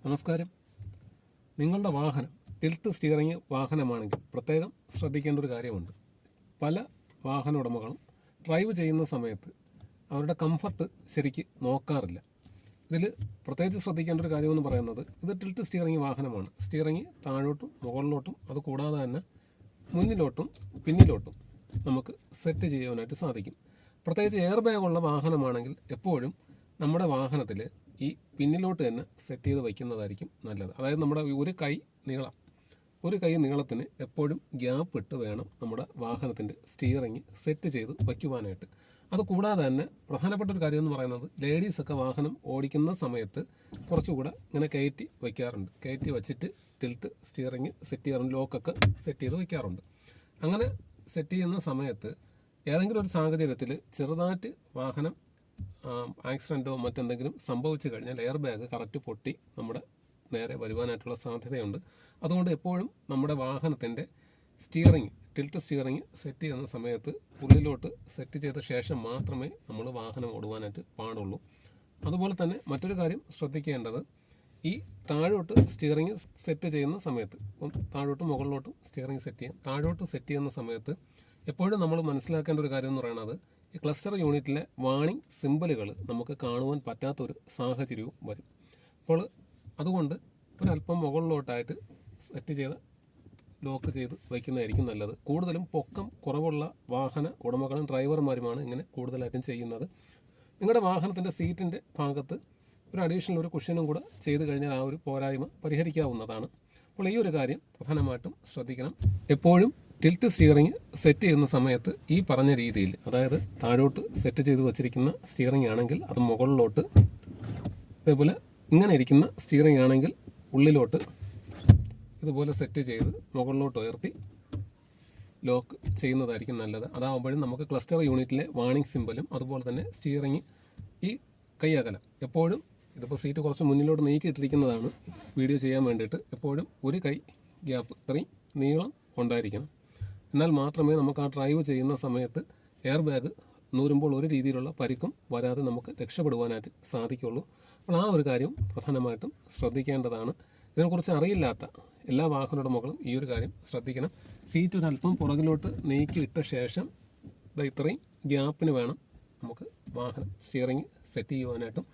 നമസ്കാരം. നിങ്ങളുടെ വാഹനം ടിൽറ്റ് സ്റ്റിയറിംഗ് വാഹനമാണെങ്കിൽ പ്രത്യേകം ശ്രദ്ധിക്കേണ്ട ഒരു കാര്യമുണ്ട്. പല വാഹന ഉടമകളും ഡ്രൈവ് ചെയ്യുന്ന സമയത്ത് അവരുടെ കംഫർട്ട് ശരിക്ക് നോക്കാറില്ല. ഇതിൽ പ്രത്യേകിച്ച് ശ്രദ്ധിക്കേണ്ട ഒരു കാര്യമെന്ന് പറയുന്നത്, ഇത് ടിൽറ്റ് സ്റ്റിയറിംഗ് വാഹനമാണ്. സ്റ്റിയറിംഗ് താഴോട്ടും മുകളിലോട്ടും അത് കൂടാതെ തന്നെ മുന്നിലോട്ടും പിന്നിലോട്ടും നമുക്ക് സെറ്റ് ചെയ്യാനായിട്ട് സാധിക്കും. പ്രത്യേകിച്ച് എയർ ബാഗുള്ള വാഹനമാണെങ്കിൽ എപ്പോഴും നമ്മുടെ വാഹനത്തിൽ ഈ പിന്നിലോട്ട് തന്നെ സെറ്റ് ചെയ്ത് വയ്ക്കുന്നതായിരിക്കും നല്ലത്. അതായത് നമ്മുടെ ഒരു കൈ നീളത്തിന് എപ്പോഴും ഗ്യാപ്പ് ഇട്ട് വേണം നമ്മുടെ വാഹനത്തിൻ്റെ സ്റ്റിയറിംഗ് സെറ്റ് ചെയ്ത് വയ്ക്കുവാനായിട്ട്. അതുകൂടാതെ തന്നെ പ്രധാനപ്പെട്ട ഒരു കാര്യം എന്ന് പറയുന്നത്, ലേഡീസൊക്കെ വാഹനം ഓടിക്കുന്ന സമയത്ത് കുറച്ചുകൂടെ ഇങ്ങനെ കയറ്റി വയ്ക്കാറുണ്ട്. കയറ്റി വച്ചിട്ട് ടിൽറ്റ് സ്റ്റിയറിംഗ് സെറ്റ് ചെയ്യാറുണ്ട്, ലോക്കൊക്കെ സെറ്റ് ചെയ്ത് വയ്ക്കാറുണ്ട്. അങ്ങനെ സെറ്റ് ചെയ്യുന്ന സമയത്ത് ഏതെങ്കിലും ഒരു സാഹചര്യത്തിൽ ചെറുതായിട്ട് വാഹനം ആക്സിഡൻറ്റോ മറ്റെന്തെങ്കിലും സംഭവിച്ചു കഴിഞ്ഞാൽ എയർ ബാഗ് കറക്റ്റ് പൊട്ടി നമ്മുടെ നേരെ വരുവാനായിട്ടുള്ള സാധ്യതയുണ്ട്. അതുകൊണ്ട് എപ്പോഴും നമ്മുടെ വാഹനത്തിൻ്റെ ടിൽറ്റ് സ്റ്റിയറിംഗ് സെറ്റ് ചെയ്യുന്ന സമയത്ത് ഉള്ളിലോട്ട് സെറ്റ് ചെയ്ത ശേഷം മാത്രമേ നമ്മൾ വാഹനം ഓടുവാനായിട്ട് പാടുള്ളൂ. അതുപോലെ തന്നെ മറ്റൊരു കാര്യം ശ്രദ്ധിക്കേണ്ടത്, ഈ താഴോട്ട് സ്റ്റിയറിംഗ് സെറ്റ് ചെയ്യുന്ന സമയത്ത്, താഴോട്ടും മുകളിലോട്ടും സ്റ്റിയറിംഗ് സെറ്റ് ചെയ്യാം. താഴോട്ട് സെറ്റ് ചെയ്യുന്ന സമയത്ത് എപ്പോഴും നമ്മൾ മനസ്സിലാക്കേണ്ട ഒരു കാര്യം എന്ന് പറയുന്നത്, ഈ ക്ലസ്റ്റർ യൂണിറ്റിലെ വാണിംഗ് സിമ്പലുകൾ നമുക്ക് കാണുവാൻ പറ്റാത്തൊരു സാഹചര്യവും വരും. അപ്പോൾ അതുകൊണ്ട് ഒരല്പം മുകളിലോട്ടായിട്ട് സെറ്റ് ചെയ്ത് ലോക്ക് ചെയ്ത് വയ്ക്കുന്നതായിരിക്കും നല്ലത്. കൂടുതലും പൊക്കം കുറവുള്ള വാഹന ഉടമകളും ഡ്രൈവർമാരുമാണ് ഇങ്ങനെ കൂടുതലായിട്ടും ചെയ്യുന്നത്. നിങ്ങളുടെ വാഹനത്തിൻ്റെ സീറ്റിൻ്റെ ഭാഗത്ത് ഒരു അഡീഷണൽ ഒരു കുഷ്യനും കൂടെ ചെയ്ത് കഴിഞ്ഞാൽ ആ ഒരു പോരായ്മ പരിഹരിക്കാവുന്നതാണ്. അപ്പോൾ ഈ ഒരു കാര്യം പ്രധാനമായിട്ടും ശ്രദ്ധിക്കണം. എപ്പോഴും ടിൽറ്റ് സ്റ്റിയറിംഗ് സെറ്റ് ചെയ്യുന്ന സമയത്ത് ഈ പറഞ്ഞ രീതിയിൽ, അതായത് താഴോട്ട് സെറ്റ് ചെയ്ത് വച്ചിരിക്കുന്ന സ്റ്റിയറിംഗ് ആണെങ്കിൽ അത് മുകളിലോട്ട്, അതേപോലെ ഇങ്ങനെ ഇരിക്കുന്ന സ്റ്റിയറിംഗ് ആണെങ്കിൽ ഉള്ളിലോട്ട് ഇതുപോലെ സെറ്റ് ചെയ്ത് മുകളിലോട്ട് ഉയർത്തി ലോക്ക് ചെയ്യുന്നതായിരിക്കും നല്ലത്. അതാകുമ്പോഴും നമുക്ക് ക്ലസ്റ്റർ യൂണിറ്റിലെ വാണിംഗ് സിമ്പലും അതുപോലെ തന്നെ സ്റ്റിയറിംഗ് ഈ കൈ അകലം എപ്പോഴും, ഇതിപ്പോൾ സീറ്റ് കുറച്ച് മുന്നിലോട്ട് നീക്കിയിട്ടിരിക്കുന്നതാണ് വീഡിയോ ചെയ്യാൻ വേണ്ടിയിട്ട്, എപ്പോഴും ഒരു കൈ ഗ്യാപ്പ് ഇത്രയും നീളം ഉണ്ടായിരിക്കണം. എന്നാൽ മാത്രമേ നമുക്ക് ആ ഡ്രൈവ് ചെയ്യുന്ന സമയത്ത് എയർ ബാഗ് നൂരുമ്പോൾ ഒരു രീതിയിലുള്ള പരിക്കും വരാതെ നമുക്ക് രക്ഷപ്പെടുവാനായിട്ട് സാധിക്കുള്ളൂ. അപ്പോൾ ആ ഒരു കാര്യം പ്രധാനമായിട്ടും ശ്രദ്ധിക്കേണ്ടതാണ്. ഇതിനെക്കുറിച്ച് അറിയില്ലാത്ത എല്ലാ വാഹന ഉടമകളും ഈ ഒരു കാര്യം ശ്രദ്ധിക്കണം. സീറ്റ് ഒരല്പം പുറകിലോട്ട് നീക്കി ഇട്ട ശേഷം ഇത്രയും ഗ്യാപ്പിന് വേണം നമുക്ക് വാഹനം സ്റ്റിയറിംഗ് സെറ്റ് ചെയ്യുവാനായിട്ടും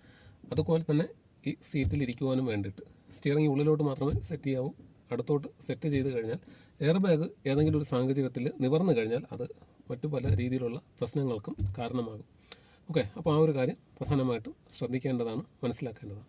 അതുപോലെ തന്നെ ഈ സീറ്റിൽ ഇരിക്കുവാനും വേണ്ടിയിട്ട്. സ്റ്റിയറിംഗ് ഉള്ളിലോട്ട് മാത്രമേ സെറ്റ് ചെയ്യാവൂ. അടുത്തോട്ട് സെറ്റ് ചെയ്ത് കഴിഞ്ഞാൽ എയർ ബാഗ് ഏതെങ്കിലും ഒരു സാഹചര്യത്തിൽ നിവർന്നു കഴിഞ്ഞാൽ അത് മറ്റു പല രീതിയിലുള്ള പ്രശ്നങ്ങൾക്കും കാരണമാകും. ഓക്കെ, അപ്പോൾ ആ ഒരു കാര്യം പ്രധാനമായിട്ടും ശ്രദ്ധിക്കേണ്ടതാണ്, മനസ്സിലാക്കേണ്ടതാണ്.